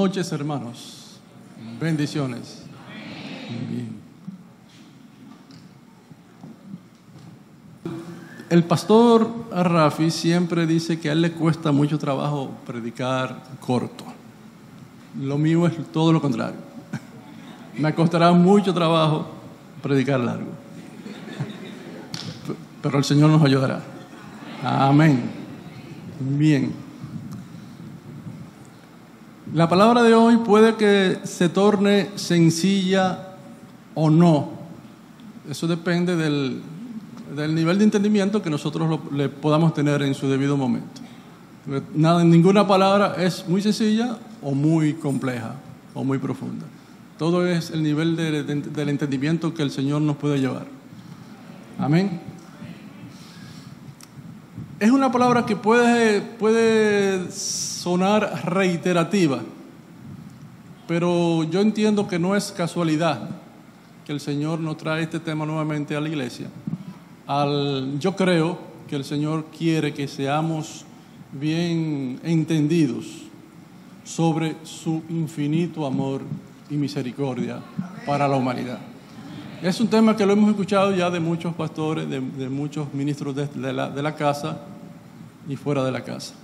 noches, hermanos. Bendiciones. Bien. El pastor Rafi siempre dice que a él le cuesta mucho trabajo predicar corto. Lo mío es todo lo contrario. Me costará mucho trabajo predicar largo. Pero el Señor nos ayudará. Amén. Bien. La palabra de hoy puede que se torne sencilla o no. Eso depende del nivel de entendimiento que nosotros le podamos tener en su debido momento. Ninguna palabra es muy sencilla o muy compleja o muy profunda. Todo es el nivel del entendimiento que el Señor nos puede llevar. Amén. Es una palabra que puede sonar reiterativa, pero yo entiendo que no es casualidad que el Señor nos trae este tema nuevamente a la iglesia. Yo creo que el Señor quiere que seamos bien entendidos sobre su infinito amor y misericordia para la humanidad. Es un tema que lo hemos escuchado ya de muchos pastores, de muchos ministros de la casa y fuera de la casa.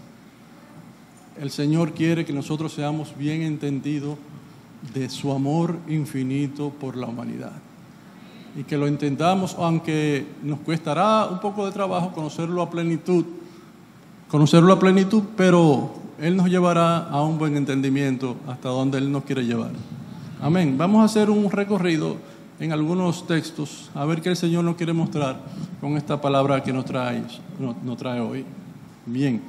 El Señor quiere que nosotros seamos bien entendidos de su amor infinito por la humanidad. Y que lo entendamos, aunque nos costará un poco de trabajo conocerlo a plenitud, pero Él nos llevará a un buen entendimiento hasta donde Él nos quiere llevar. Amén. Vamos a hacer un recorrido en algunos textos, a ver qué el Señor nos quiere mostrar con esta palabra que nos trae hoy. Bien.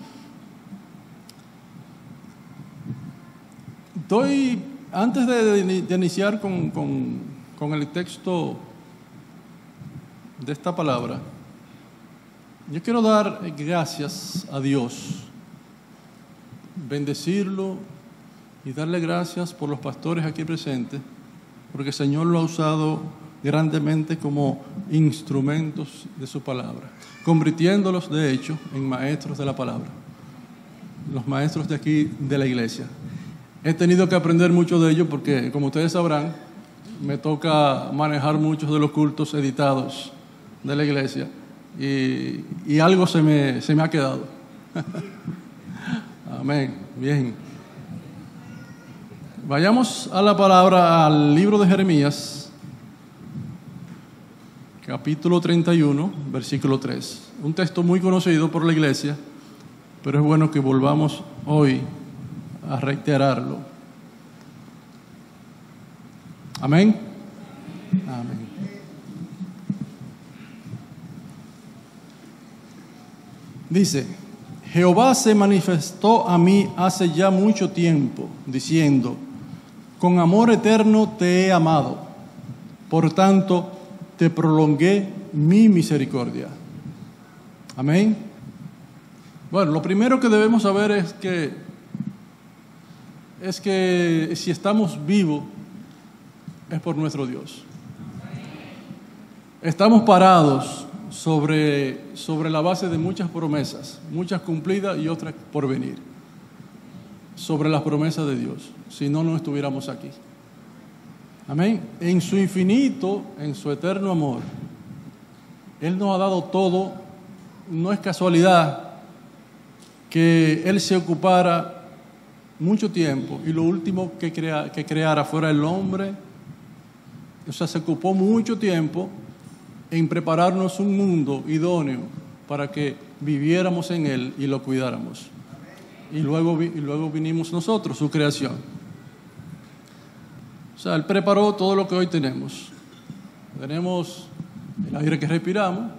Antes de iniciar con el texto de esta palabra, yo quiero dar gracias a Dios, bendecirlo y darle gracias por los pastores aquí presentes, porque el Señor lo ha usado grandemente como instrumentos de su palabra, convirtiéndolos de hecho en maestros de la palabra, los maestros de aquí de la iglesia. He tenido que aprender mucho de ellos porque, como ustedes sabrán, me toca manejar muchos de los cultos editados de la iglesia y algo se me ha quedado. Amén. Bien. Vayamos a la palabra, al libro de Jeremías, capítulo 31, versículo 3. Un texto muy conocido por la iglesia, pero es bueno que volvamos hoy a reiterarlo. Amén. Amén. Dice: Jehová se manifestó a mí hace ya mucho tiempo, diciendo: con amor eterno te he amado, por tanto te prolongué mi misericordia. Amén. Bueno, lo primero que debemos saber es que si estamos vivos es por nuestro Dios. Estamos parados sobre la base de muchas promesas, muchas cumplidas y otras por venir, sobre las promesas de Dios. Si no, no estuviéramos aquí. Amén. En su infinito, en su eterno amor, Él nos ha dado todo. No es casualidad que Él se ocupara mucho tiempo y lo último que creara fuera el hombre. O sea, se ocupó mucho tiempo en prepararnos un mundo idóneo para que viviéramos en Él y lo cuidáramos. Y luego vinimos nosotros, su creación. O sea, Él preparó todo lo que hoy tenemos. Tenemos el aire que respiramos,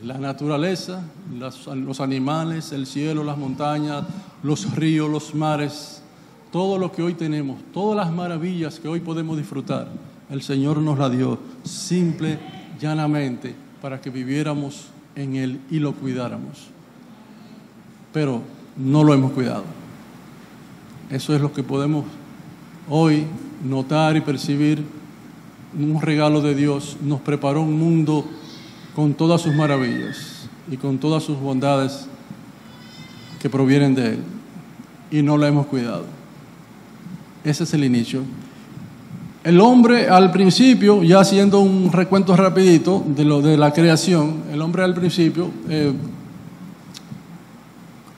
la naturaleza, los animales, el cielo, las montañas, los ríos, los mares, todo lo que hoy tenemos, todas las maravillas que hoy podemos disfrutar, el Señor nos la dio simple, llanamente, para que viviéramos en Él y lo cuidáramos. Pero no lo hemos cuidado. Eso es lo que podemos hoy notar y percibir. Un regalo de Dios. Nos preparó un mundo con todas sus maravillas y con todas sus bondades que provienen de Él, y no lo hemos cuidado. Ese es el inicio. El hombre al principio, ya haciendo un recuento rapidito de la creación, el hombre al principio,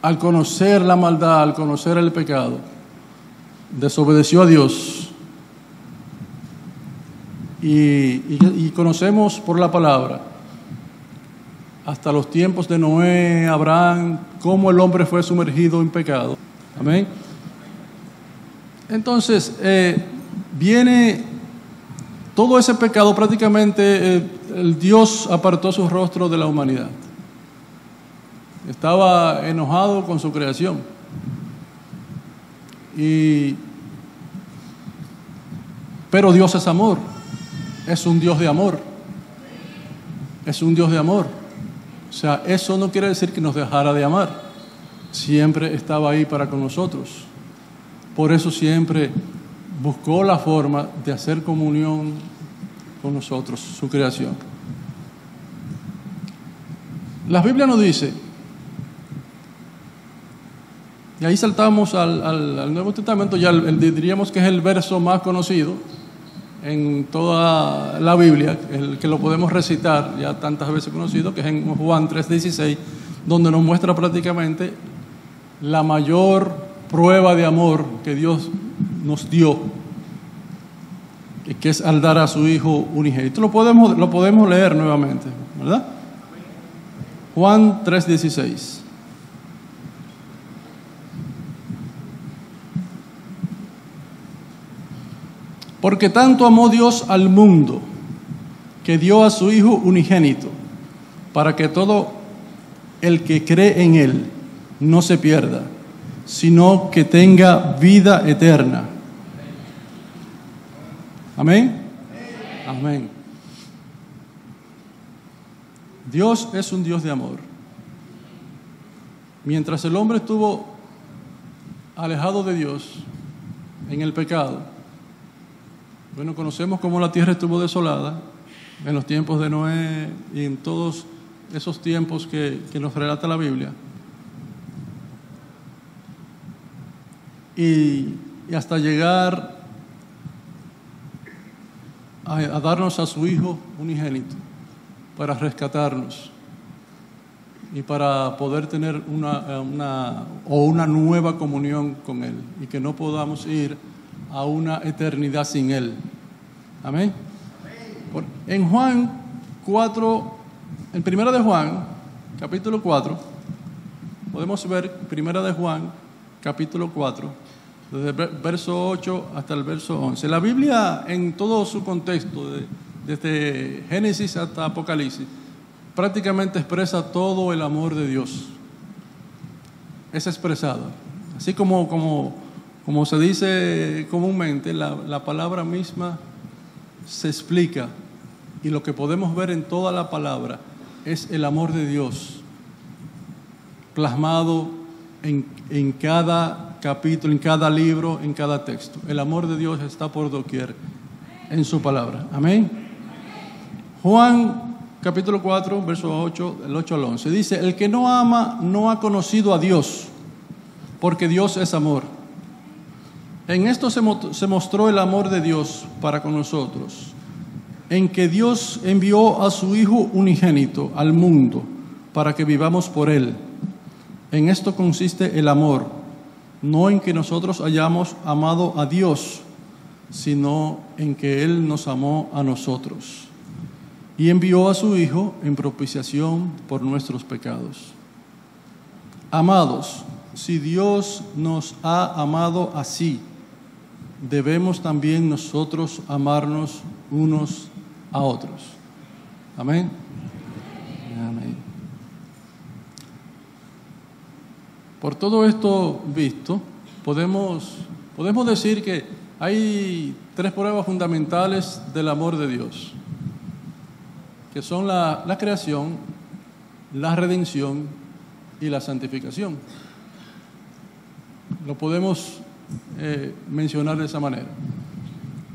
al conocer la maldad, al conocer el pecado, desobedeció a Dios. Y conocemos por la palabra, hasta los tiempos de Noé, Abraham, cómo el hombre fue sumergido en pecado. Amén. Entonces, viene todo ese pecado, prácticamente el Dios apartó su rostro de la humanidad. Estaba enojado con su creación. Pero Dios es amor, es un Dios de amor. Es un Dios de amor. O sea, eso no quiere decir que nos dejara de amar. Siempre estaba ahí para con nosotros. Por eso siempre buscó la forma de hacer comunión con nosotros, su creación. La Biblia nos dice, y ahí saltamos al Nuevo Testamento, ya diríamos que es el verso más conocido en toda la Biblia, el que lo podemos recitar ya tantas veces conocido, que es en Juan 3:16, donde nos muestra prácticamente la mayor prueba de amor que Dios nos dio, que es al dar a su Hijo unigénito. Lo podemos leer nuevamente, ¿verdad? Juan 3:16. Porque tanto amó Dios al mundo, que dio a su Hijo unigénito, para que todo el que cree en Él no se pierda, sino que tenga vida eterna. Amén. Amén. Dios es un Dios de amor. Mientras el hombre estuvo alejado de Dios en el pecado, bueno, conocemos cómo la tierra estuvo desolada en los tiempos de Noé y en todos esos tiempos que nos relata la Biblia. Y hasta llegar a darnos a su Hijo unigénito para rescatarnos y para poder tener una nueva comunión con Él y que no podamos ir a una eternidad sin Él. Amén. En Juan 4, en Primera de Juan, capítulo 4, podemos ver Primera de Juan, capítulo 4, desde el verso 8 hasta el verso 11. La Biblia, en todo su contexto, desde Génesis hasta Apocalipsis, prácticamente expresa todo el amor de Dios. Es expresado. Así como se dice comúnmente, la palabra misma se explica, y lo que podemos ver en toda la palabra es el amor de Dios plasmado en cada capítulo, en cada libro, en cada texto. El amor de Dios está por doquier en su palabra. Amén. Juan capítulo 4, verso 8, del 8 al 11, dice: el que no ama no ha conocido a Dios, porque Dios es amor. En esto se mostró el amor de Dios para con nosotros, en que Dios envió a su Hijo unigénito al mundo para que vivamos por Él. En esto consiste el amor, no en que nosotros hayamos amado a Dios, sino en que Él nos amó a nosotros y envió a su Hijo en propiciación por nuestros pecados. Amados, si Dios nos ha amado así, debemos también nosotros amarnos unos a otros. Amén. Amén. Por todo esto visto, podemos decir que hay tres pruebas fundamentales del amor de Dios, que son la creación, la redención y la santificación. Lo podemos mencionar de esa manera.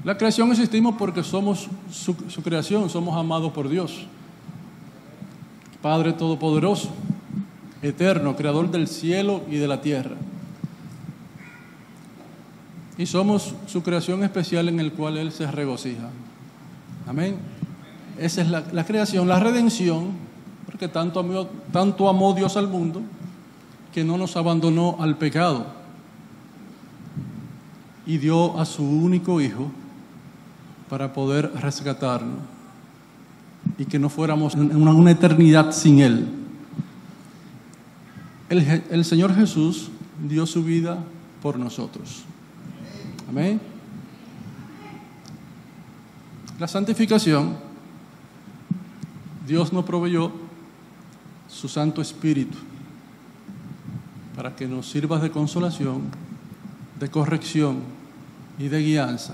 La creación existimos porque somos su creación, somos amados por Dios, Padre Todopoderoso, eterno, creador del cielo y de la tierra. y somos su creación especial en el cual Él se regocija. Amén. Esa es la creación, la redención, porque tanto amó Dios al mundo que no nos abandonó al pecado y dio a su único Hijo para poder rescatarnos y que no fuéramos en una eternidad sin Él. El Señor Jesús dio su vida por nosotros. Amén. La santificación, Dios nos proveyó su Santo Espíritu para que nos sirva de consolación, de corrección y de guianza,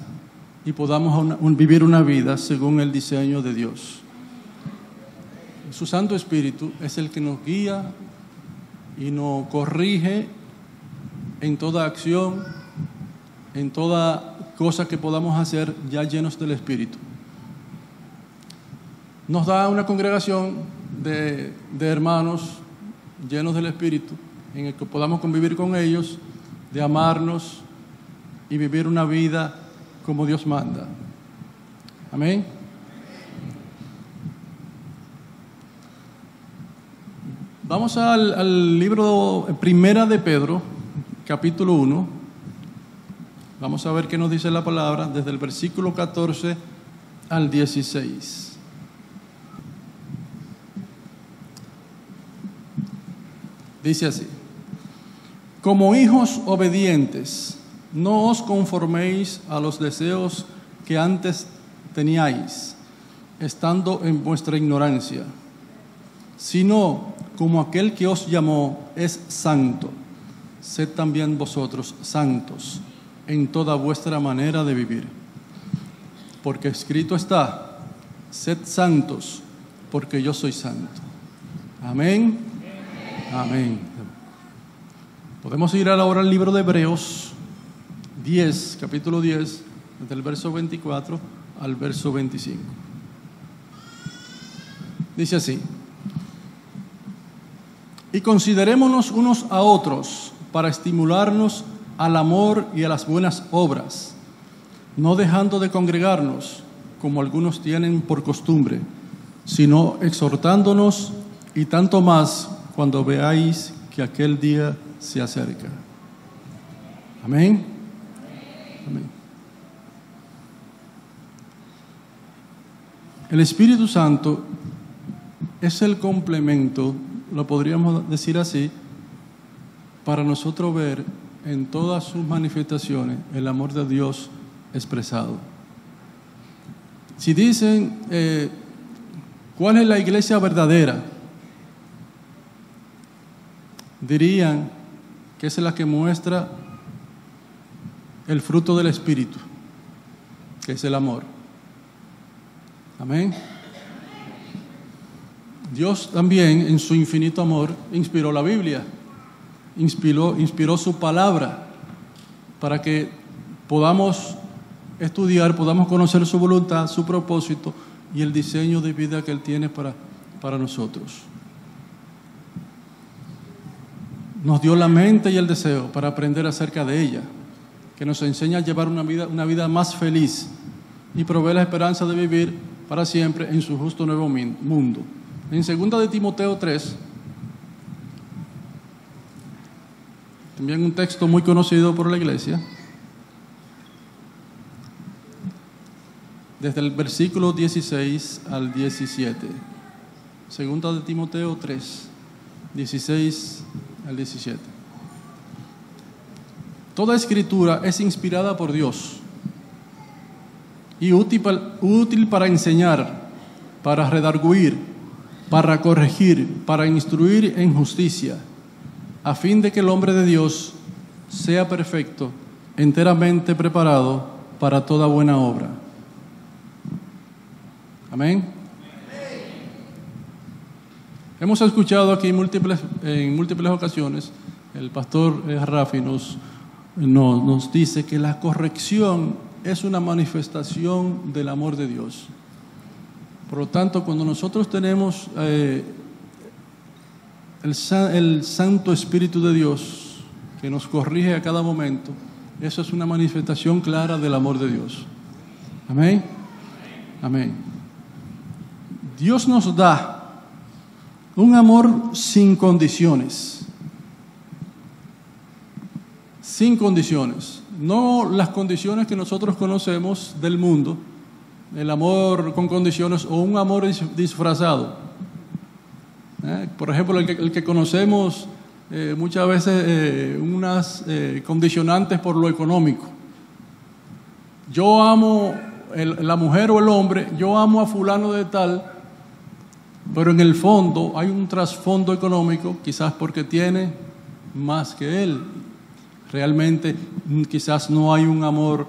y podamos vivir una vida según el diseño de Dios. Su Santo Espíritu es el que nos guía y nos corrige en toda acción, en toda cosa que podamos hacer ya llenos del Espíritu. Nos da una congregación de hermanos llenos del Espíritu, en el que podamos convivir con ellos, de amarnos y vivir una vida como Dios manda. Amén. Vamos al libro Primera de Pedro, capítulo 1. Vamos a ver qué nos dice la palabra desde el versículo 14 al 16. Dice así: como hijos obedientes, no os conforméis a los deseos que antes teníais, estando en vuestra ignorancia, sino como aquel que os llamó es santo, sed también vosotros santos en toda vuestra manera de vivir. Porque escrito está: sed santos, porque yo soy santo. Amén. Amén. Podemos ir ahora al libro de Hebreos 10, capítulo 10, desde el verso 24 al verso 25. Dice así: y considerémonos unos a otros para estimularnos al amor y a las buenas obras, no dejando de congregarnos, como algunos tienen por costumbre, sino exhortándonos, y tanto más cuando veáis que aquel día se acerca. Amén. Amén. El Espíritu Santo es el complemento, lo podríamos decir así, para nosotros ver en todas sus manifestaciones el amor de Dios expresado. Si dicen, ¿cuál es la iglesia verdadera? Dirían que es la que muestra el fruto del Espíritu, que es el amor. Amén. Dios también, en su infinito amor, inspiró la Biblia, inspiró su palabra, para que podamos estudiar, podamos conocer su voluntad, su propósito y el diseño de vida que Él tiene para nosotros. Nos dio la mente y el deseo para aprender acerca de ella, que nos enseña a llevar una vida más feliz y provee la esperanza de vivir para siempre en su justo nuevo mundo. En 2 de Timoteo 3, también un texto muy conocido por la iglesia, desde el versículo 16 al 17. 2 de Timoteo 3, 16 al 17. Toda escritura es inspirada por Dios y útil para enseñar, para redarguir, para corregir, para instruir en justicia, a fin de que el hombre de Dios sea perfecto, enteramente preparado para toda buena obra. Amén. Hemos escuchado aquí en múltiples ocasiones, el pastor Rafi nos dice que la corrección es una manifestación del amor de Dios. Por lo tanto, cuando nosotros tenemos el Santo Espíritu de Dios que nos corrige a cada momento, Eso es una manifestación clara del amor de Dios. Amén. Amén. Dios nos da un amor sin condiciones. Sin condiciones. No las condiciones que nosotros conocemos del mundo, el amor con condiciones o un amor disfrazado. Por ejemplo, el que conocemos muchas veces unas condicionantes por lo económico. Yo amo la mujer o el hombre, yo amo a fulano de tal, pero en el fondo hay un trasfondo económico, quizás porque tiene más que él. Realmente quizás no hay un amor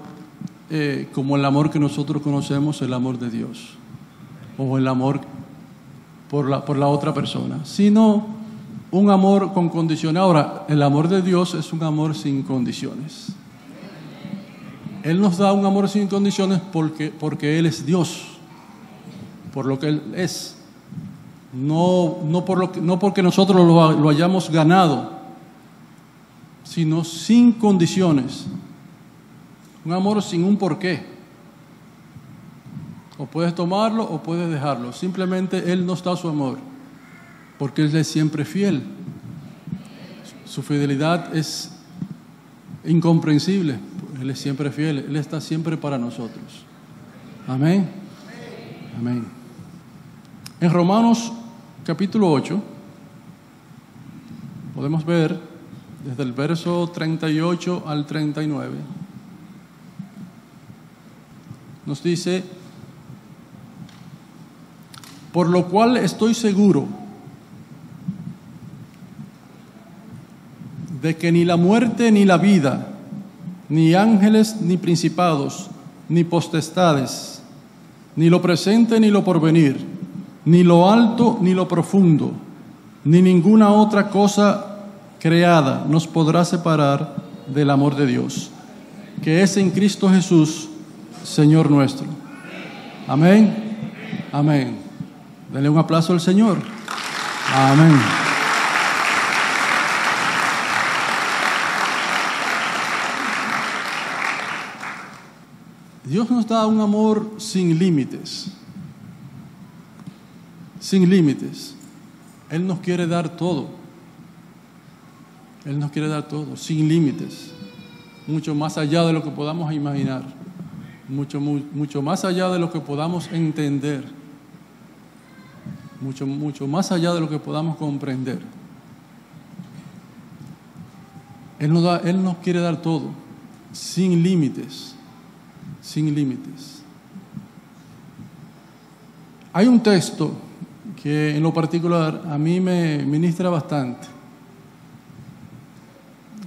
como el amor que nosotros conocemos, el amor de Dios, o el amor por la otra persona, sino un amor con condiciones. Ahora, el amor de Dios es un amor sin condiciones. Él nos da un amor sin condiciones porque Él es Dios, por lo que Él es, no porque nosotros lo hayamos ganado, sino sin condiciones. Un amor sin un porqué. O puedes tomarlo o puedes dejarlo. Simplemente Él nos da su amor, porque Él es siempre fiel. Su fidelidad es incomprensible. Él es siempre fiel. Él está siempre para nosotros. Amén. Amén. En Romanos capítulo 8 podemos ver desde el verso 38 al 39. Nos dice: por lo cual estoy seguro de que ni la muerte ni la vida, ni ángeles ni principados, ni potestades, ni lo presente ni lo porvenir, ni lo alto ni lo profundo, ni ninguna otra cosa creada nos podrá separar del amor de Dios, que es en Cristo Jesús, Señor nuestro. Amén. Amén. Denle un aplauso al Señor. Amén. Dios nos da un amor sin límites. Sin límites. Él nos quiere dar todo. Él nos quiere dar todo, sin límites. Mucho más allá de lo que podamos imaginar. Mucho más allá de lo que podamos entender. Mucho más allá de lo que podamos comprender. Él nos quiere dar todo, sin límites. Sin límites. Hay un texto que en lo particular a mí me ministra bastante,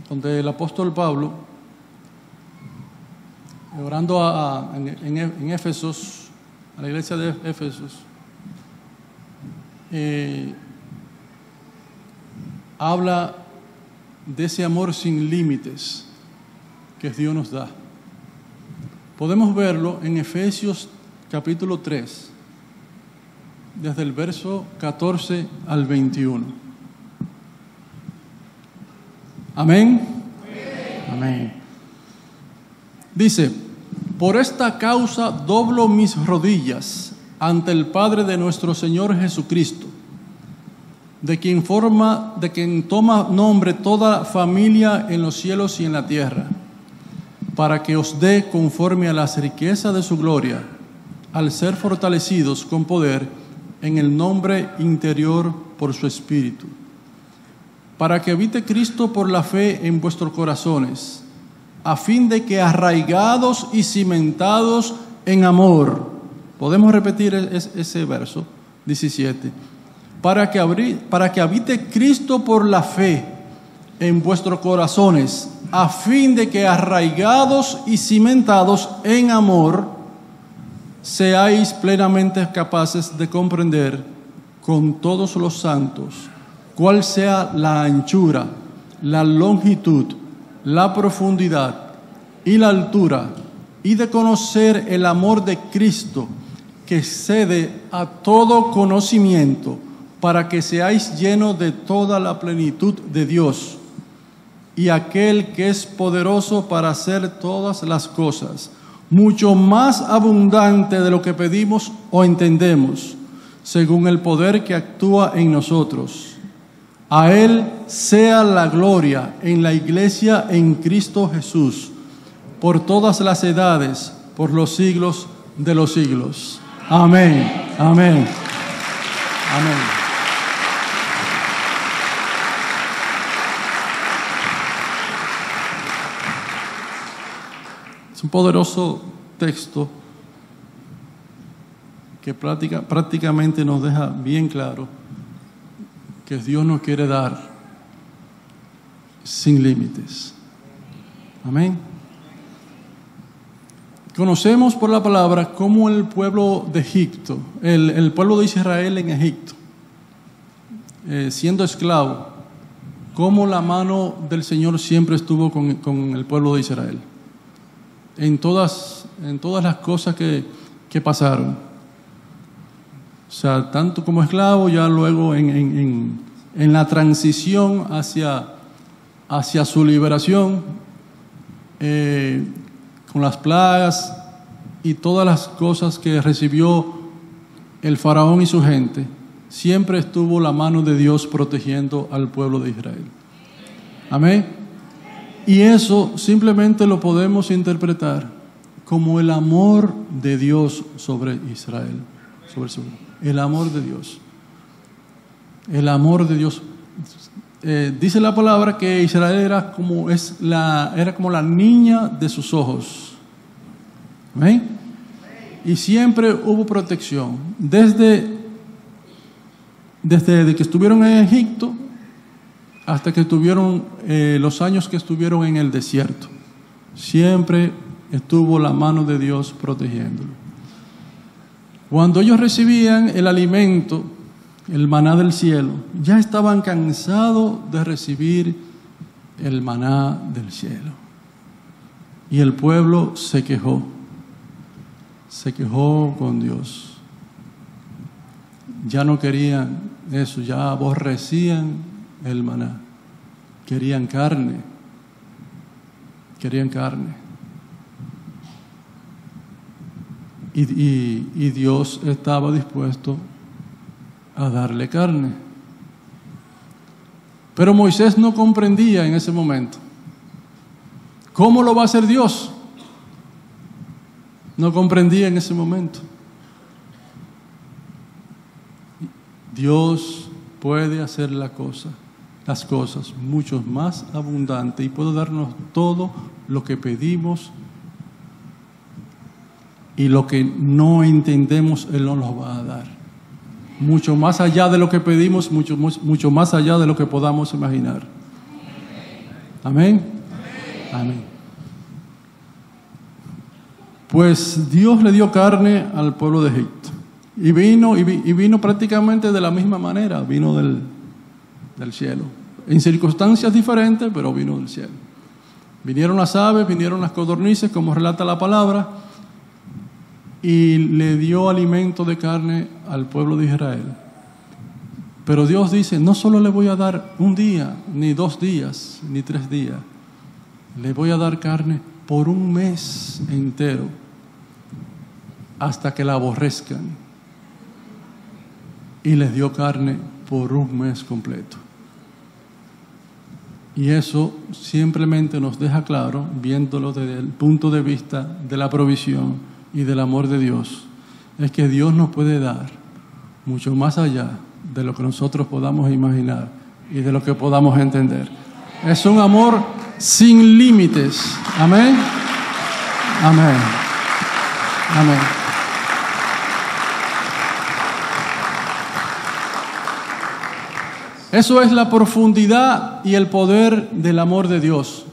donde el apóstol Pablo, orando en Éfesos, a la iglesia de Éfesos, habla de ese amor sin límites que Dios nos da. Podemos verlo en Efesios capítulo 3, desde el verso 14 al 21. Amén. Amén. Dice: por esta causa doblo mis rodillas ante el Padre de nuestro Señor Jesucristo, de quien toma nombre toda familia en los cielos y en la tierra, para que os dé conforme a las riquezas de su gloria, al ser fortalecidos con poder en el nombre interior por su Espíritu, para que habite Cristo por la fe en vuestros corazones, a fin de que arraigados y cimentados en amor, podemos repetir ese verso 17, para que habite Cristo por la fe en vuestros corazones, a fin de que arraigados y cimentados en amor, seáis plenamente capaces de comprender con todos los santos cuál sea la anchura, la longitud, la profundidad y la altura, y de conocer el amor de Cristo, que excede a todo conocimiento, para que seáis llenos de toda la plenitud de Dios. y aquel que es poderoso para hacer todas las cosas, mucho más abundante de lo que pedimos o entendemos, según el poder que actúa en nosotros. A Él sea la gloria en la Iglesia en Cristo Jesús, por todas las edades, por los siglos de los siglos. Amén, amén, amén. Es un poderoso texto que prácticamente nos deja bien claro que Dios nos quiere dar sin límites. Amén. Conocemos por la palabra cómo el pueblo de Egipto, el pueblo de Israel en Egipto, siendo esclavo, cómo la mano del Señor siempre estuvo con el pueblo de Israel. En todas las cosas que pasaron. O sea, tanto como esclavo, ya luego en la transición hacia su liberación, con las plagas y todas las cosas que recibió el faraón y su gente, siempre estuvo la mano de Dios protegiendo al pueblo de Israel. Amén. Y eso simplemente lo podemos interpretar como el amor de Dios sobre Israel, el amor de Dios. El amor de Dios. Dice la palabra que Israel era como la niña de sus ojos. ¿Amén? Y siempre hubo protección. Desde que estuvieron en Egipto hasta que estuvieron los años que estuvieron en el desierto. Siempre estuvo la mano de Dios protegiéndolo. Cuando ellos recibían el alimento, el maná del cielo, ya estaban cansados de recibir el maná del cielo. Y el pueblo se quejó con Dios. Ya no querían eso, ya aborrecían el maná. Querían carne. Y Dios estaba dispuesto a darle carne. Pero Moisés no comprendía en ese momento. ¿Cómo lo va a hacer Dios? No comprendía en ese momento. Dios puede hacer las cosas mucho más abundantes y puede darnos todo lo que pedimos, y lo que no entendemos Él nos lo va a dar. Mucho más allá de lo que pedimos, mucho más allá de lo que podamos imaginar. Amén. Amén. Pues Dios le dio carne al pueblo de Egipto. Y vino prácticamente de la misma manera, vino del cielo. En circunstancias diferentes, pero vino del cielo. Vinieron las aves, vinieron las codornices, como relata la palabra, y le dio alimento de carne al pueblo de Israel. Pero Dios dice, no solo le voy a dar un día, ni 2 días, ni 3 días. Le voy a dar carne por un mes entero, hasta que la aborrezcan. Y les dio carne por un mes completo. Y eso simplemente nos deja claro, viéndolo desde el punto de vista de la provisión y del amor de Dios, es que Dios nos puede dar mucho más allá de lo que nosotros podamos imaginar y de lo que podamos entender. Es un amor sin límites. Amén. Amén. Amén. Eso es la profundidad y el poder del amor de Dios.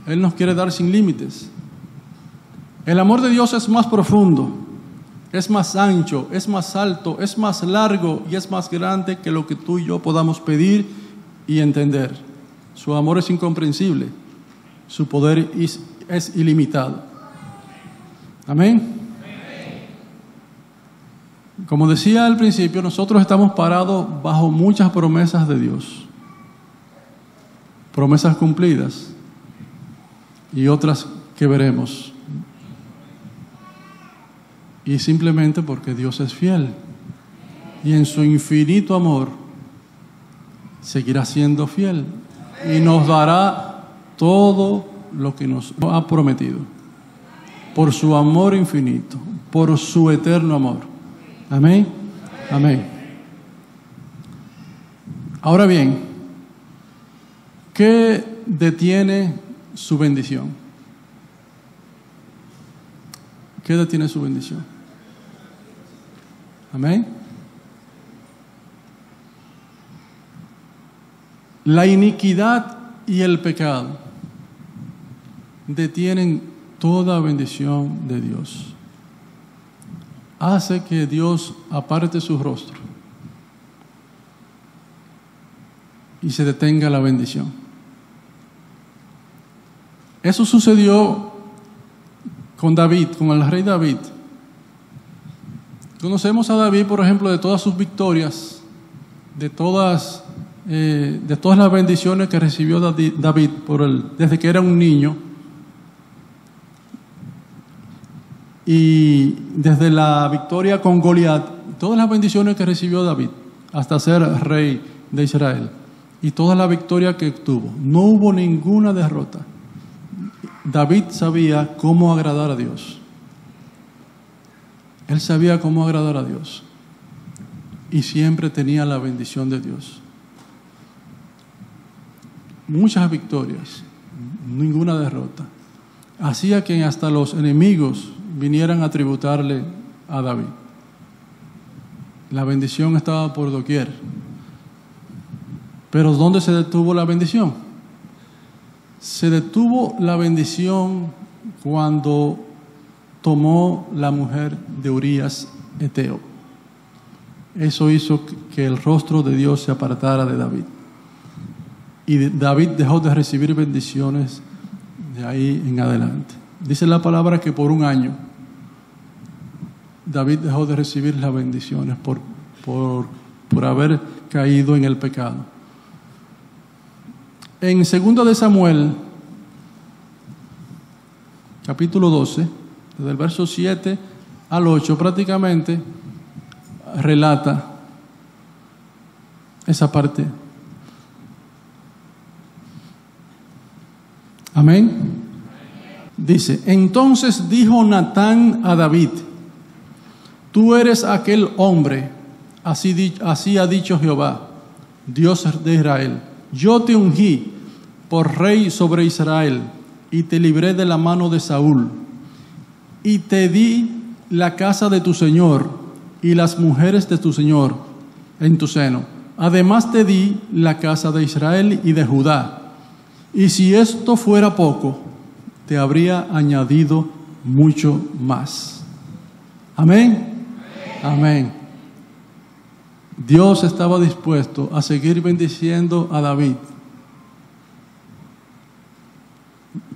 Él nos quiere dar sin límites. El amor de Dios es más profundo, es más ancho, es más alto, es más largo y es más grande que lo que tú y yo podamos pedir y entender. Su amor es incomprensible, su poder es ilimitado. Amén. Como decía al principio, nosotros estamos parados bajo muchas promesas de Dios. promesas cumplidas y otras que veremos. Y simplemente porque Dios es fiel y en su infinito amor seguirá siendo fiel y nos dará todo lo que nos ha prometido por su amor infinito, por su eterno amor. Amén. Amén. Ahora bien, ¿qué detiene su bendición? ¿Qué detiene su bendición? Amén. La iniquidad y el pecado detienen toda bendición de Dios. Hace que Dios aparte su rostro y se detenga la bendición. Eso sucedió con David, con el rey David. Conocemos a David, por ejemplo, de todas sus victorias, de todas las bendiciones que recibió David desde que era un niño, y desde la victoria con Goliat, todas las bendiciones que recibió David hasta ser rey de Israel y toda la victoria que obtuvo. No hubo ninguna derrota. David sabía cómo agradar a Dios. Él sabía cómo agradar a Dios y siempre tenía la bendición de Dios. Muchas victorias, ninguna derrota. Hacía que hasta los enemigos vinieran a tributarle a David. La bendición estaba por doquier. Pero ¿dónde se detuvo la bendición? Se detuvo la bendición cuando tomó la mujer de Urías Eteo. Eso hizo que el rostro de Dios se apartara de David. Y David dejó de recibir bendiciones de ahí en adelante. Dice la palabra que por un año David dejó de recibir las bendiciones por haber caído en el pecado. En 2 de Samuel, capítulo 12, desde el verso 7 al 8, prácticamente relata esa parte. Amén. Dice: entonces dijo Natán a David: tú eres aquel hombre, así ha dicho Jehová, Dios de Israel. Yo te ungí por rey sobre Israel y te libré de la mano de Saúl y te di la casa de tu señor y las mujeres de tu señor en tu seno. Además te di la casa de Israel y de Judá. Y si esto fuera poco, te habría añadido mucho más. Amén. Amén. Dios estaba dispuesto a seguir bendiciendo a David,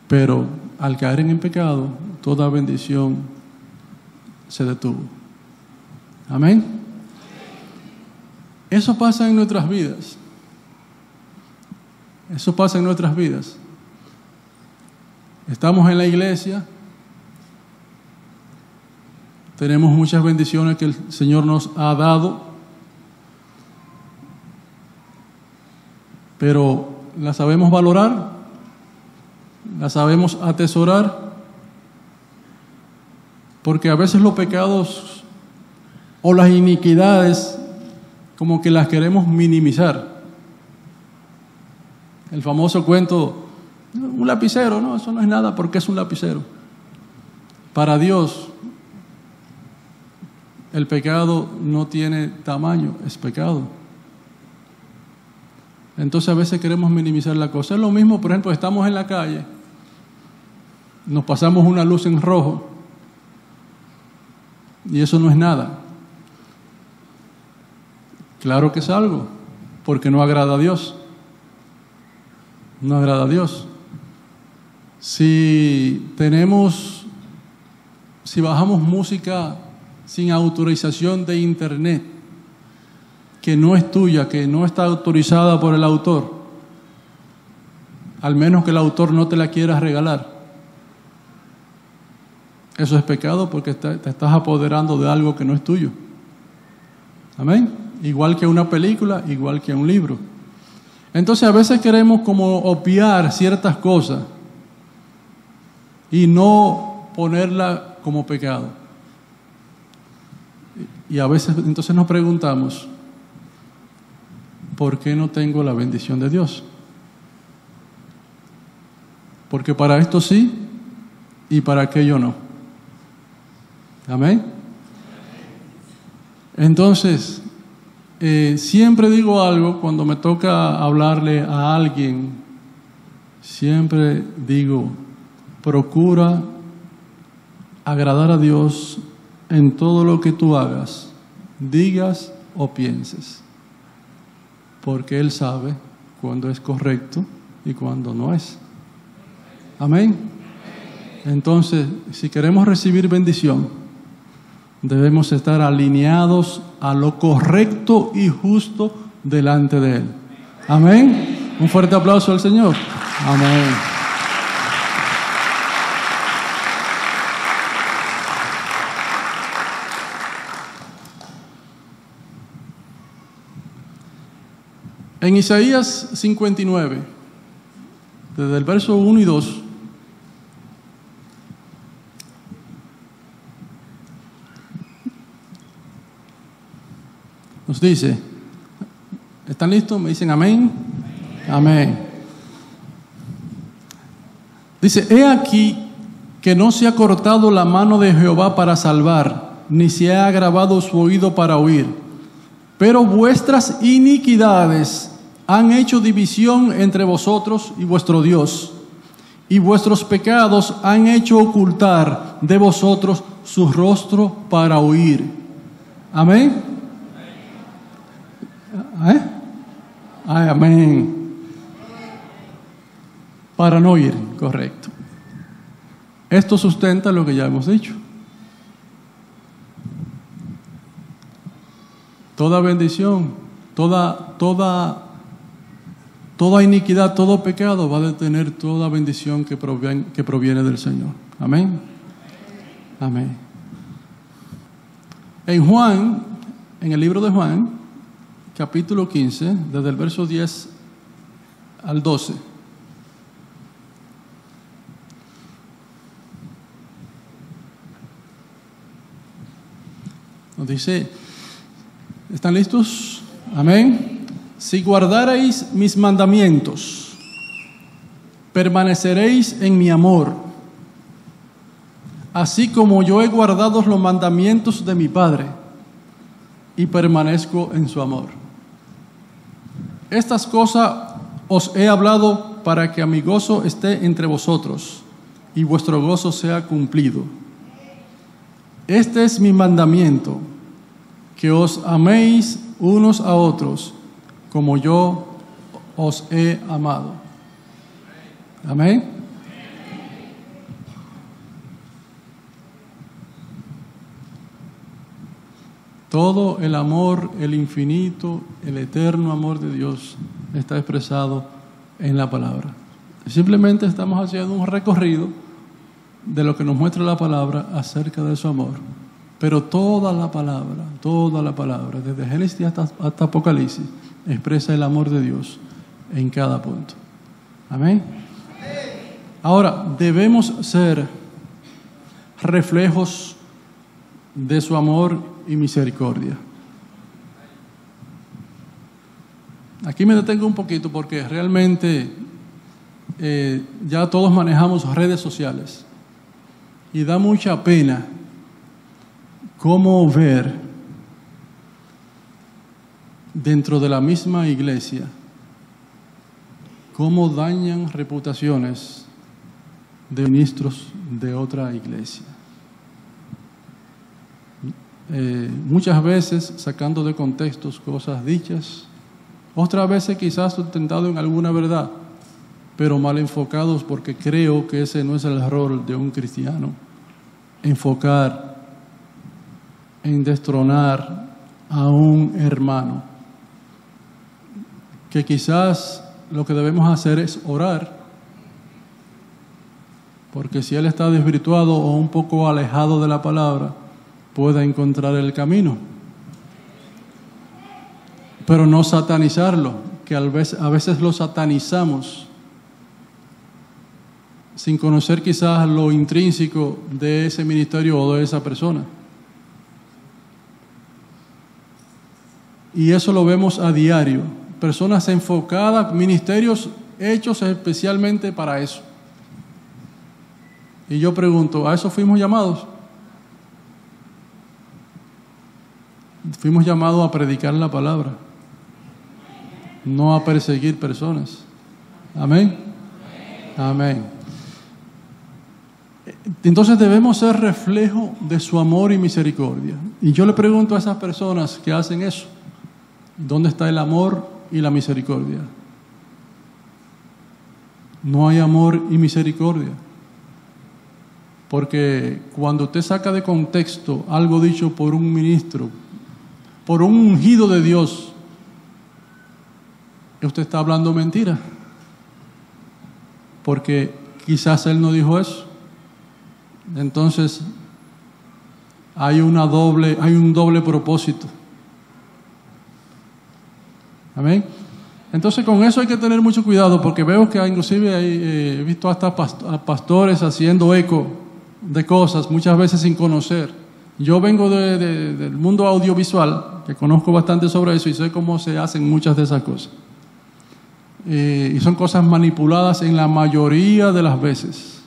pero al caer en el pecado, toda bendición se detuvo. Amén. Eso pasa en nuestras vidas. Eso pasa en nuestras vidas. Estamos en la iglesia, tenemos muchas bendiciones que el Señor nos ha dado, pero ¿las sabemos valorar? ¿Las sabemos atesorar? Porque a veces los pecados o las iniquidades como que las queremos minimizar. El famoso cuento, un lapicero, no, eso no es nada porque es un lapicero. Para Dios, el pecado no tiene tamaño, es pecado. Entonces a veces queremos minimizar la cosa. Es lo mismo, por ejemplo, estamos en la calle, nos pasamos una luz en rojo y eso no es nada. Claro que es algo, porque no agrada a Dios. No agrada a Dios. Si bajamos música sin autorización de internet, que no es tuya, que no está autorizada por el autor, al menos que el autor no te la quiera regalar. Eso es pecado porque te estás apoderando de algo que no es tuyo. Amén. Igual que una película, igual que un libro. Entonces a veces queremos como obviar ciertas cosas y no ponerla como pecado. Y a veces entonces nos preguntamos, ¿por qué no tengo la bendición de Dios? Porque para esto sí y para aquello no. Amén. Entonces, siempre digo algo cuando me toca hablarle a alguien, siempre digo, procura agradar a Dios en todo lo que tú hagas, digas o pienses, porque Él sabe cuándo es correcto y cuándo no es. Amén. Entonces, si queremos recibir bendición, debemos estar alineados a lo correcto y justo delante de Él. Amén. Un fuerte aplauso al Señor. Amén. En Isaías 59, desde el verso 1 y 2, nos dice, ¿están listos? ¿Me dicen amén? Amén. Dice, he aquí que no se ha cortado la mano de Jehová para salvar, ni se ha agravado su oído para oír. Pero vuestras iniquidades han hecho división entre vosotros y vuestro Dios, y vuestros pecados han hecho ocultar de vosotros su rostro para oír. Amén. Ay, amén. Para no oír, correcto. Esto sustenta lo que ya hemos dicho. Toda bendición, toda iniquidad, todo pecado va a detener toda bendición que proviene del Señor. Amén. Amén. En Juan, en el libro de Juan, capítulo 15, desde el verso 10 al 12. Nos dice, ¿están listos? Amén. Si guardareis mis mandamientos, permaneceréis en mi amor, así como yo he guardado los mandamientos de mi Padre y permanezco en su amor. Estas cosas os he hablado para que mi gozo esté entre vosotros y vuestro gozo sea cumplido. Este es mi mandamiento, que os améis unos a otros como yo os he amado. Amén. Todo el amor, el infinito, el eterno amor de Dios está expresado en la palabra. Simplemente estamos haciendo un recorrido de lo que nos muestra la palabra acerca de su amor. Pero toda la palabra, desde Génesis hasta Apocalipsis, expresa el amor de Dios en cada punto. Amén. Ahora, debemos ser reflejos de su amor y misericordia. Aquí me detengo un poquito porque realmente ya todos manejamos redes sociales y da mucha pena cómo ver dentro de la misma iglesia cómo dañan reputaciones de ministros de otra iglesia. Muchas veces sacando de contextos cosas dichas, otras veces quizás sustentado en alguna verdad, pero mal enfocados, porque creo que ese no es el rol de un cristiano, enfocar en destronar a un hermano, que quizás lo que debemos hacer es orar porque si él está desvirtuado o un poco alejado de la palabra, pueda encontrar el camino. Pero no satanizarlo, que a veces lo satanizamos sin conocer quizás lo intrínseco de ese ministerio o de esa persona. Y eso lo vemos a diario. Personas enfocadas, ministerios hechos especialmente para eso. Y yo pregunto, ¿a eso fuimos llamados? Fuimos llamados a predicar la palabra, no a perseguir personas. Amén. Amén. Entonces debemos ser reflejo de su amor y misericordia. Y yo le pregunto a esas personas que hacen eso, ¿dónde está el amor y la misericordia? No hay amor y misericordia. Porque cuando usted saca de contexto algo dicho por un ministro, por un ungido de Dios, usted está hablando mentira. Porque quizás él no dijo eso. Entonces hay un doble propósito. Amén. Entonces con eso hay que tener mucho cuidado, porque veo que inclusive he visto hasta pastores haciendo eco de cosas muchas veces sin conocer. Yo vengo del mundo audiovisual, que conozco bastante sobre eso y sé cómo se hacen muchas de esas cosas. Y son cosas manipuladas en la mayoría de las veces.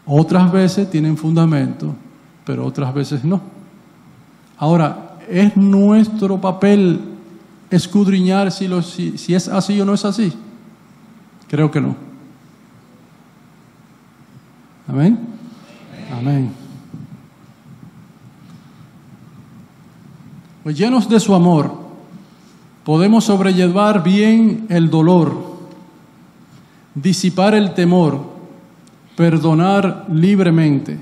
Otras veces tienen fundamento, pero otras veces no. Ahora, ¿es nuestro papel escudriñar si es así o no es así? Creo que no. Amén. Amén. Pues llenos de su amor, podemos sobrellevar bien el dolor, disipar el temor, perdonar libremente,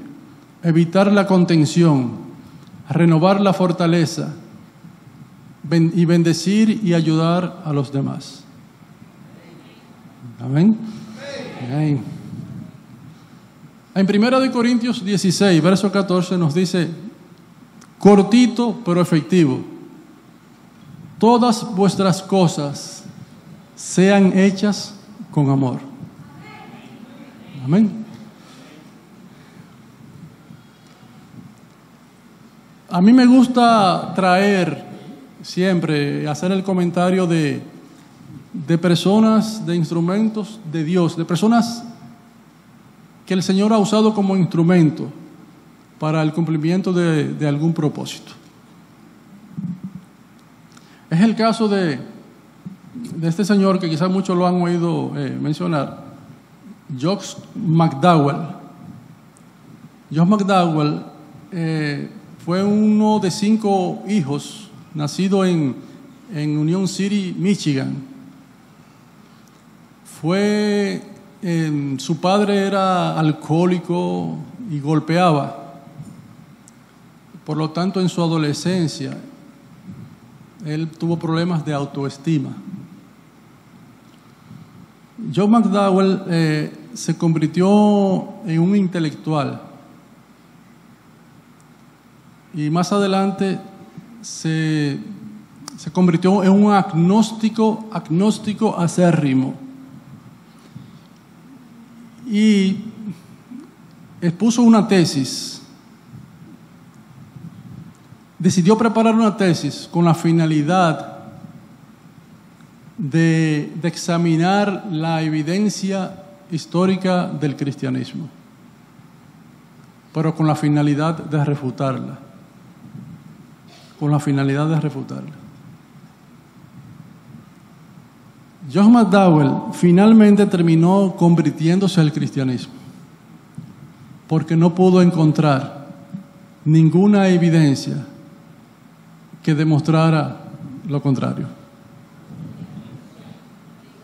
evitar la contención, renovar la fortaleza y bendecir y ayudar a los demás. Amén. Amén. En 1 Corintios 16, verso 14 nos dice, cortito pero efectivo, todas vuestras cosas sean hechas con amor. Amén. A mí me gusta traer siempre, hacer el comentario de personas, de instrumentos de Dios, de personas que el Señor ha usado como instrumento para el cumplimiento de algún propósito. Es el caso de este señor que quizás muchos lo han oído mencionar, Josh McDowell. Josh McDowell fue uno de 5 hijos, nacido en Union City, Michigan. Su padre era alcohólico y golpeaba. Por lo tanto, en su adolescencia, él tuvo problemas de autoestima. Josh McDowell se convirtió en un intelectual y más adelante se convirtió en un agnóstico acérrimo y expuso una tesis. Decidió preparar una tesis con la finalidad de examinar la evidencia histórica del cristianismo, pero con la finalidad de refutarla. Josh McDowell finalmente terminó convirtiéndose al cristianismo, porque no pudo encontrar ninguna evidencia que demostrara lo contrario.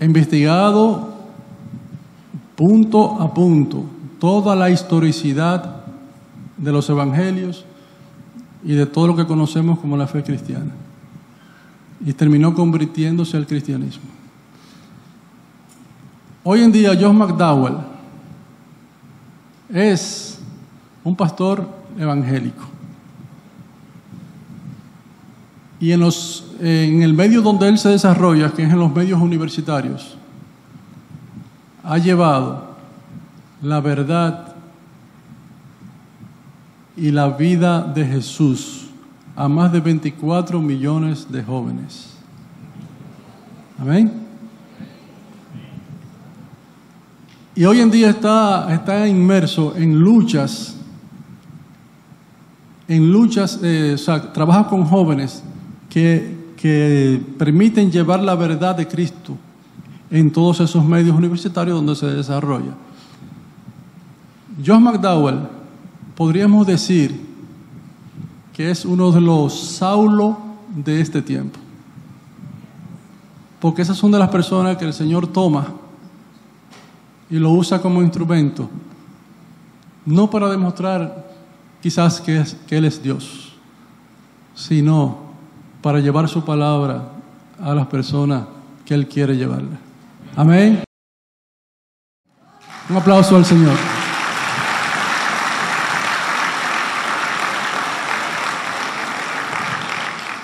Investigado punto a punto toda la historicidad de los evangelios y de todo lo que conocemos como la fe cristiana, y terminó convirtiéndose al cristianismo. Hoy en día Josh McDowell es un pastor evangélico. Y en el medio donde él se desarrolla, que es en los medios universitarios, ha llevado la verdad y la vida de Jesús a más de 24 millones de jóvenes. Amén. Y hoy en día está inmerso en luchas, o sea, trabaja con jóvenes que permiten llevar la verdad de Cristo en todos esos medios universitarios donde se desarrolla. Josh McDowell, podríamos decir que es uno de los Saulo de este tiempo, porque esas son de las personas que el Señor toma y lo usa como instrumento, no para demostrar quizás que Él es Dios, sino para llevar su palabra a las personas que Él quiere llevarla. Amén. Un aplauso al Señor.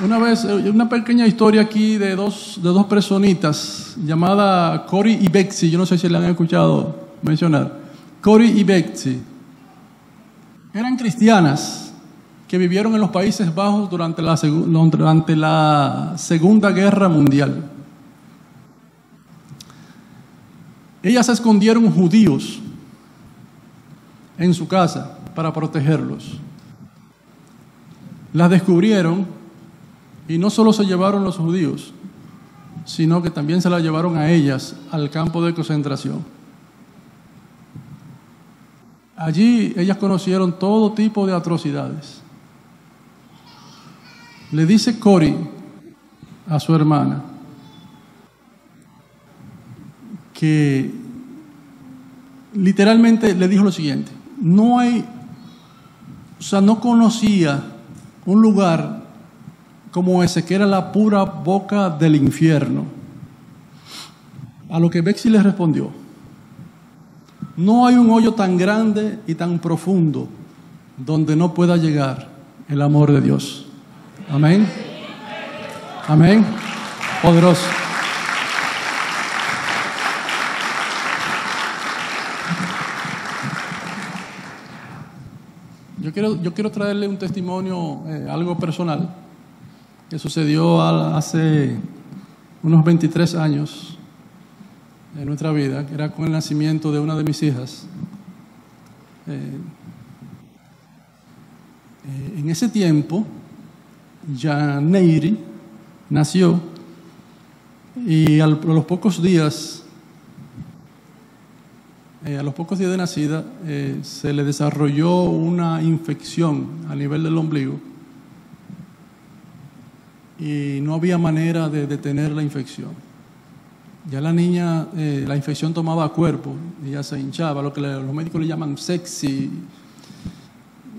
Una vez, una pequeña historia aquí de dos personitas llamadas Cory y Betsy. Yo no sé si la han escuchado mencionar. Cory y Betsy eran cristianas que vivieron en los Países Bajos durante la Segunda Guerra Mundial. Ellas escondieron judíos en su casa para protegerlos. Las descubrieron. Y no solo se llevaron los judíos, sino que también se la llevaron a ellas al campo de concentración. Allí ellas conocieron todo tipo de atrocidades. Le dice Cory a su hermana que literalmente le dijo lo siguiente: no conocía un lugar como ese, que era la pura boca del infierno. A lo que Betsy le respondió: no hay un hoyo tan grande y tan profundo donde no pueda llegar el amor de Dios. Amén. Amén. Poderoso. Yo quiero traerle un testimonio, algo personal, que sucedió hace unos 23 años en nuestra vida, que era con el nacimiento de una de mis hijas. En ese tiempo, Janeiri nació y a los pocos días de nacida, se le desarrolló una infección a nivel del ombligo. Y no había manera de detener la infección. Ya la niña, la infección tomaba cuerpo, ella se hinchaba, lo que los médicos le llaman sexy,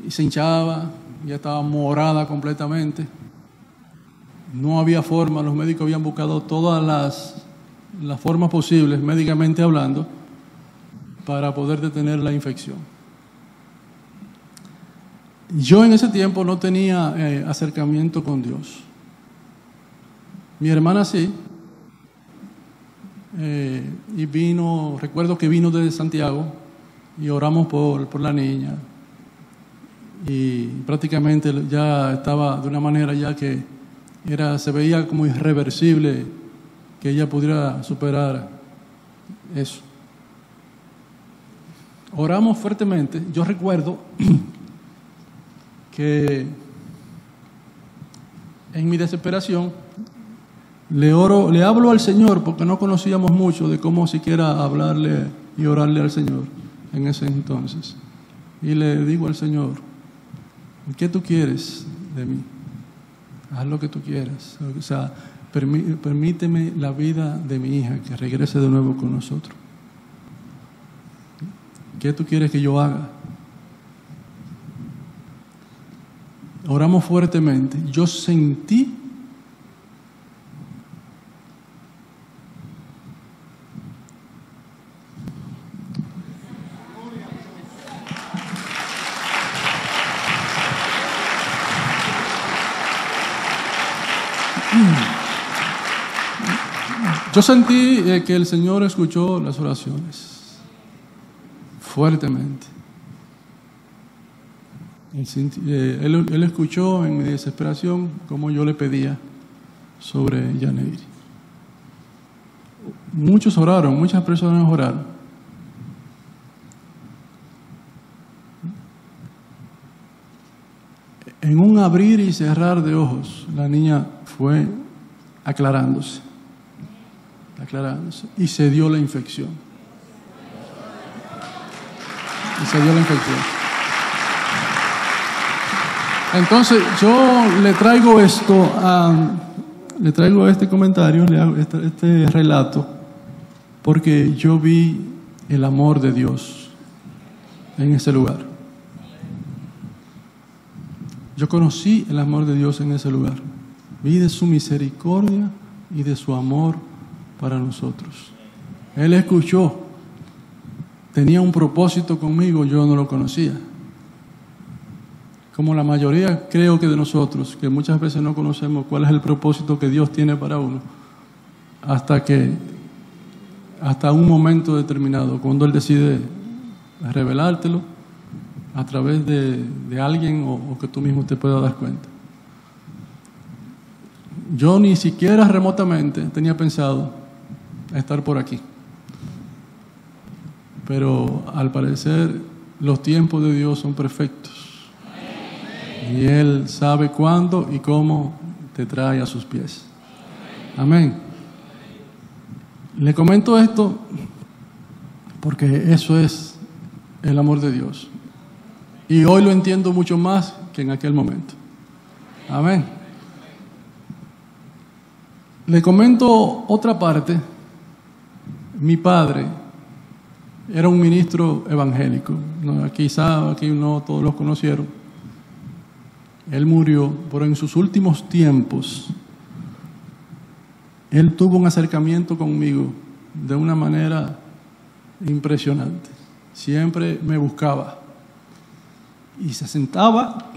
y se hinchaba, ya estaba morada completamente. No había forma, los médicos habían buscado todas las formas posibles, médicamente hablando, para poder detener la infección. Yo en ese tiempo no tenía acercamiento con Dios. Mi hermana sí, y recuerdo que vino desde Santiago y oramos por la niña, y prácticamente ya estaba de una manera ya que se veía como irreversible que ella pudiera superar eso. Oramos fuertemente. Yo recuerdo que en mi desesperación le hablo al Señor, porque no conocíamos mucho de cómo siquiera hablarle y orarle al Señor en ese entonces. Y le digo al Señor: ¿qué tú quieres de mí? Haz lo que tú quieras. O sea, permíteme la vida de mi hija, que regrese de nuevo con nosotros. ¿Qué tú quieres que yo haga? Oramos fuertemente. Yo sentí Yo sentí que el Señor escuchó las oraciones fuertemente. Él escuchó en mi desesperación como yo le pedía sobre Yaneiri. Muchos oraron, muchas personas oraron. En un abrir y cerrar de ojos, la niña fue aclarándose y se dio la infección. Entonces yo le traigo este comentario, le hago este relato, porque yo vi el amor de Dios en ese lugar. Yo conocí el amor de Dios en ese lugar. Vi de su misericordia y de su amor para nosotros. Él escuchó. Tenía un propósito conmigo, yo no lo conocía. Como la mayoría, creo que de nosotros, que muchas veces no conocemos cuál es el propósito que Dios tiene para uno, hasta un momento determinado, cuando Él decide revelártelo a través de alguien o que tú mismo te puedas dar cuenta. Yo ni siquiera remotamente tenía pensado estar por aquí. Pero al parecer los tiempos de Dios son perfectos. Y Él sabe cuándo y cómo te trae a sus pies. Amén. Le comento esto porque eso es el amor de Dios. Y hoy lo entiendo mucho más que en aquel momento. Amén. Le comento otra parte. Mi padre era un ministro evangélico. Quizá aquí no todos los conocieron. Él murió, pero en sus últimos tiempos, él tuvo un acercamiento conmigo de una manera impresionante. Siempre me buscaba. Y se sentaba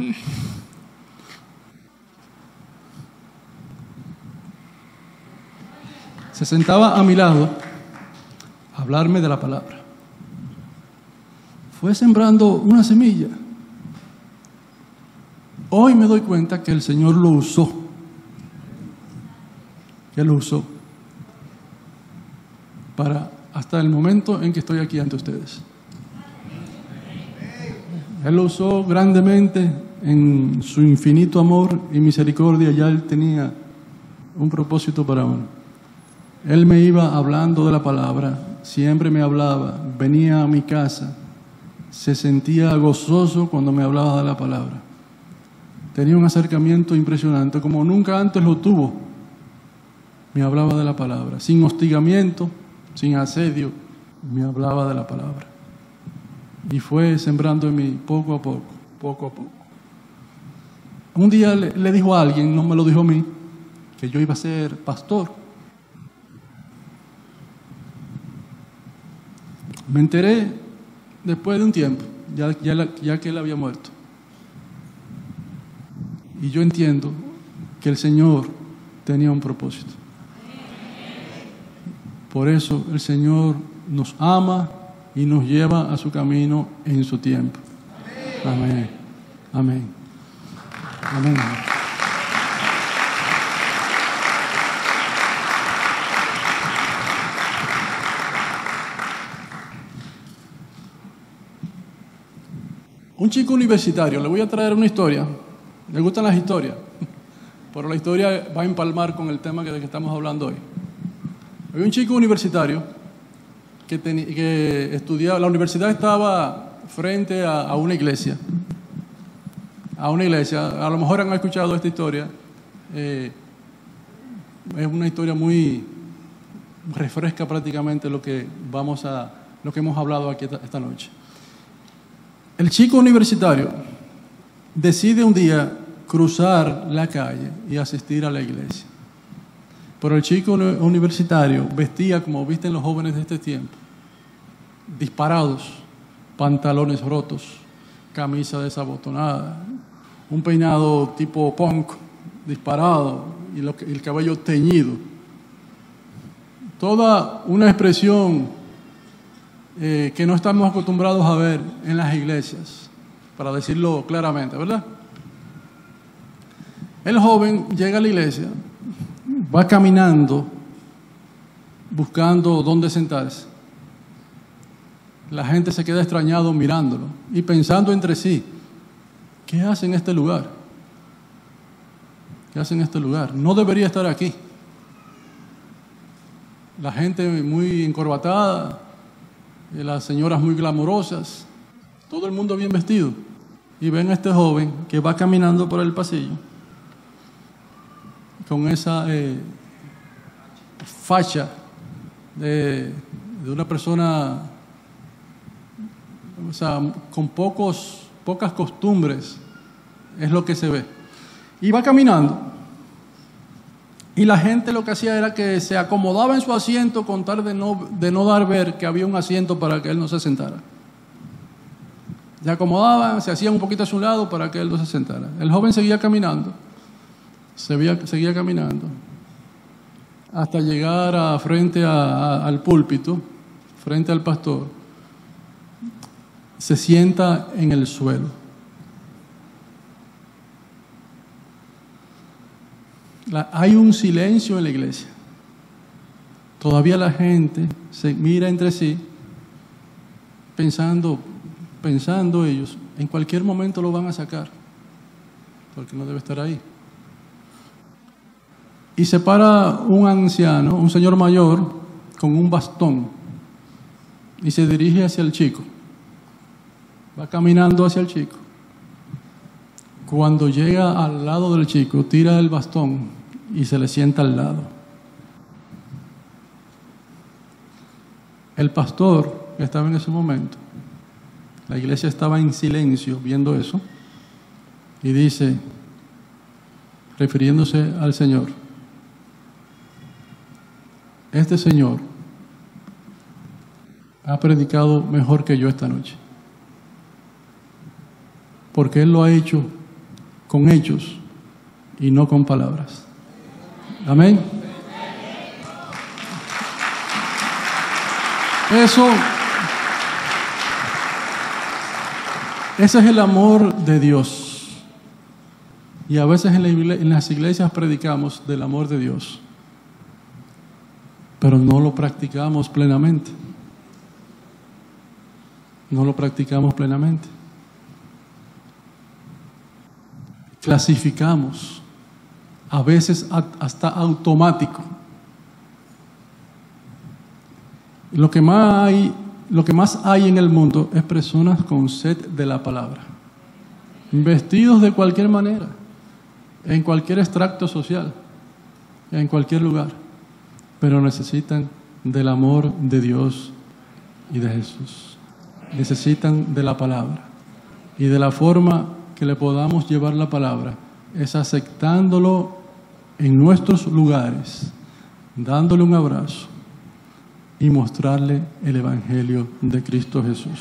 a mi lado a hablarme de la palabra. Fue sembrando una semilla. Hoy me doy cuenta que el Señor lo usó. Él lo usó para hasta el momento en que estoy aquí ante ustedes. Él lo usó grandemente en su infinito amor y misericordia. Ya Él tenía un propósito para uno. Él me iba hablando de la palabra, siempre me hablaba, venía a mi casa, se sentía gozoso cuando me hablaba de la palabra. Tenía un acercamiento impresionante, como nunca antes lo tuvo. Me hablaba de la palabra, sin hostigamiento, sin asedio, me hablaba de la palabra. Y fue sembrando en mí poco a poco. Un día le dijo a alguien, no me lo dijo a mí, que yo iba a ser pastor. Me enteré después de un tiempo, ya que él había muerto. Y yo entiendo que el Señor tenía un propósito. Por eso el Señor nos ama y nos lleva a su camino en su tiempo. Amén. Amén. Amén. Un chico universitario, le voy a traer una historia. ¿Le gustan las historias? Pero la historia va a empalmar con el tema de que estamos hablando hoy. Hay un chico universitario que estudiaba, la universidad estaba frente a una iglesia. A lo mejor han escuchado esta historia. Es una historia muy refresca prácticamente lo que hemos hablado aquí esta noche. El chico universitario decide un día cruzar la calle y asistir a la iglesia. Pero el chico universitario vestía como visten los jóvenes de este tiempo, disparados, pantalones rotos, camisa desabotonada, un peinado tipo punk, disparado, y el cabello teñido. Toda una expresión que no estamos acostumbrados a ver en las iglesias, para decirlo claramente, ¿verdad? El joven llega a la iglesia, va caminando, buscando dónde sentarse. La gente se queda extrañado mirándolo y pensando entre sí, ¿qué hace en este lugar? ¿Qué hace en este lugar? No debería estar aquí. La gente muy encorbatada, las señoras muy glamorosas, todo el mundo bien vestido. Y ven a este joven que va caminando por el pasillo con esa facha de una persona, o sea, con pocas costumbres, es lo que se ve. Y va caminando. Y la gente lo que hacía era que se acomodaba en su asiento con tal de no dar ver que había un asiento para que él no se sentara. Se acomodaban, se hacían un poquito a su lado para que él no se sentara. El joven seguía caminando, seguía caminando, hasta llegar frente al púlpito, frente al pastor. Se sienta en el suelo. Hay un silencio en la iglesia. Todavía la gente se mira entre sí, pensando ellos, en cualquier momento lo van a sacar, porque no debe estar ahí. Y se para un anciano, un señor mayor, con un bastón, y se dirige hacia el chico. Va caminando hacia el chico. Cuando llega al lado del chico, tira el bastón y se le sienta al lado. El pastor que estaba en ese momento, la iglesia estaba en silencio viendo eso, y dice, refiriéndose al Señor, este señor ha predicado mejor que yo esta noche, porque él lo ha hecho con hechos y no con palabras. Amén. Ese es el amor de Dios. Y a veces en las iglesias predicamos del amor de Dios, pero no lo practicamos plenamente. No lo practicamos plenamente. Clasificamos, a veces hasta automático. Lo que más hay en el mundo es personas con sed de la palabra, vestidos de cualquier manera, en cualquier extracto social, en cualquier lugar, pero necesitan del amor de Dios y de Jesús. Necesitan de la palabra, y de la forma que le podamos llevar la palabra es aceptándolo en nuestros lugares, dándole un abrazo y mostrarle el Evangelio de Cristo Jesús.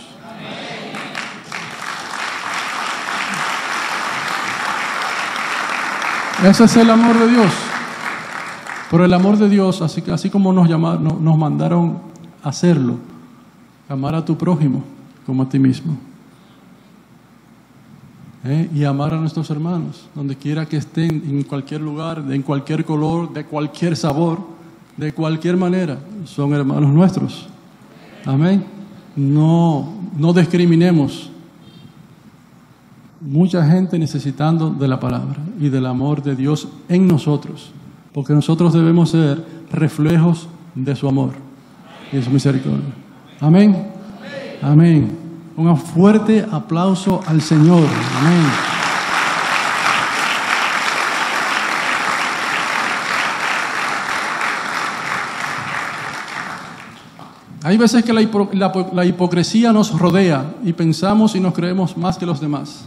Ese es el amor de Dios. Por el amor de Dios, así como nos mandaron a hacerlo, amar a tu prójimo como a ti mismo. Y amar a nuestros hermanos, donde quiera que estén, en cualquier lugar, en cualquier color, de cualquier sabor, de cualquier manera, son hermanos nuestros. Amén. No discriminemos. Mucha gente necesitando de la palabra y del amor de Dios en nosotros, porque nosotros debemos ser reflejos de su amor y de su misericordia. Amén. Amén. Un fuerte aplauso al Señor. Amén. Hay veces que la hipocresía nos rodea y pensamos y nos creemos más que los demás,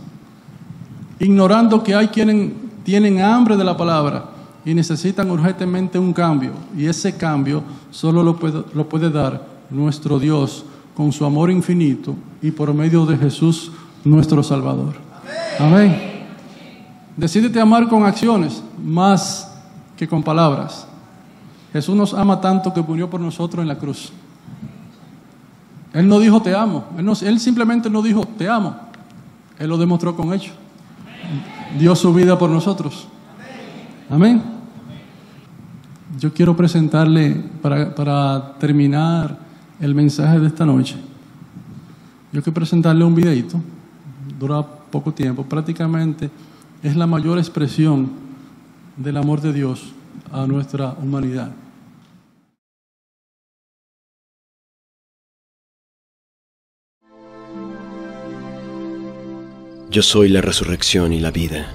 ignorando que hay quienes tienen hambre de la palabra y necesitan urgentemente un cambio, y ese cambio solo lo puede dar nuestro Dios con su amor infinito y por medio de Jesús nuestro Salvador. Amén. Decídete amar con acciones más que con palabras. Jesús nos ama tanto que murió por nosotros en la cruz. Él no dijo te amo, Él simplemente no dijo te amo. Él lo demostró con hechos. Dio su vida por nosotros. Amén. Yo quiero presentarle, para terminar el mensaje de esta noche, yo quiero presentarle un videito. Dura poco tiempo. Prácticamente es la mayor expresión del amor de Dios a nuestra humanidad. Yo soy la resurrección y la vida.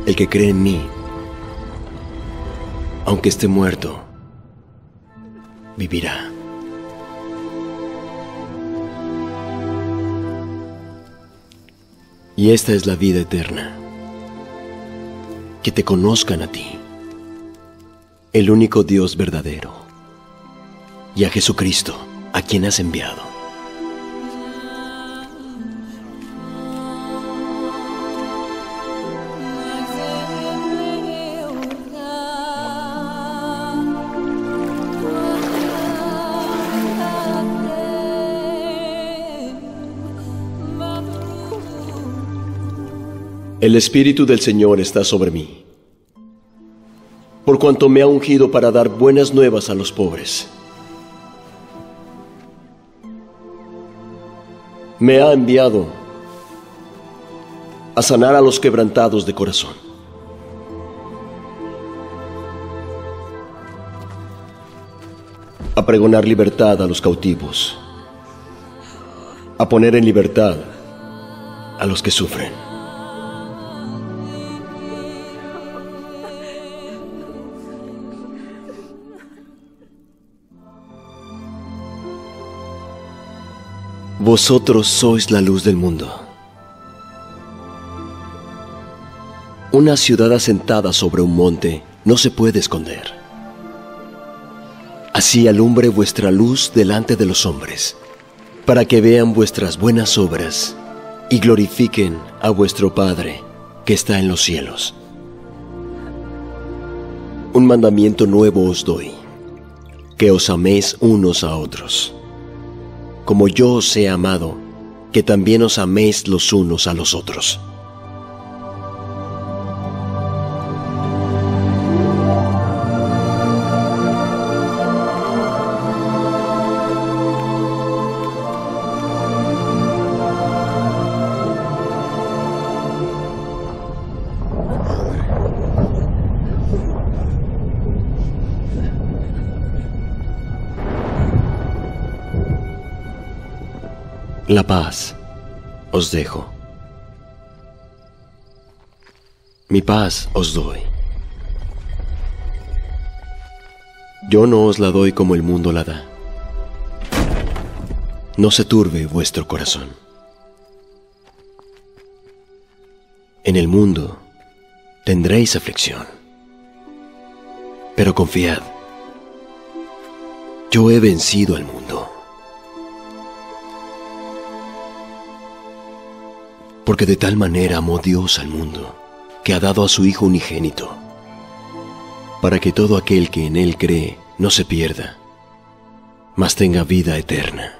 El que cree en mí, aunque esté muerto, vivirá. Y esta es la vida eterna, que te conozcan a ti, el único Dios verdadero, y a Jesucristo, a quien has enviado. El Espíritu del Señor está sobre mí, por cuanto me ha ungido para dar buenas nuevas a los pobres. Me ha enviado a sanar a los quebrantados de corazón, a pregonar libertad a los cautivos, a poner en libertad a los que sufren. Vosotros sois la luz del mundo. Una ciudad asentada sobre un monte no se puede esconder. Así alumbre vuestra luz delante de los hombres, para que vean vuestras buenas obras y glorifiquen a vuestro Padre que está en los cielos. Un mandamiento nuevo os doy, que os améis unos a otros. Como yo os he amado, que también os améis los unos a los otros. La paz os dejo. Mi paz os doy. Yo no os la doy como el mundo la da. No se turbe vuestro corazón. En el mundo tendréis aflicción, pero confiad, yo he vencido al mundo. Porque de tal manera amó Dios al mundo, que ha dado a su Hijo unigénito, para que todo aquel que en Él cree no se pierda, mas tenga vida eterna.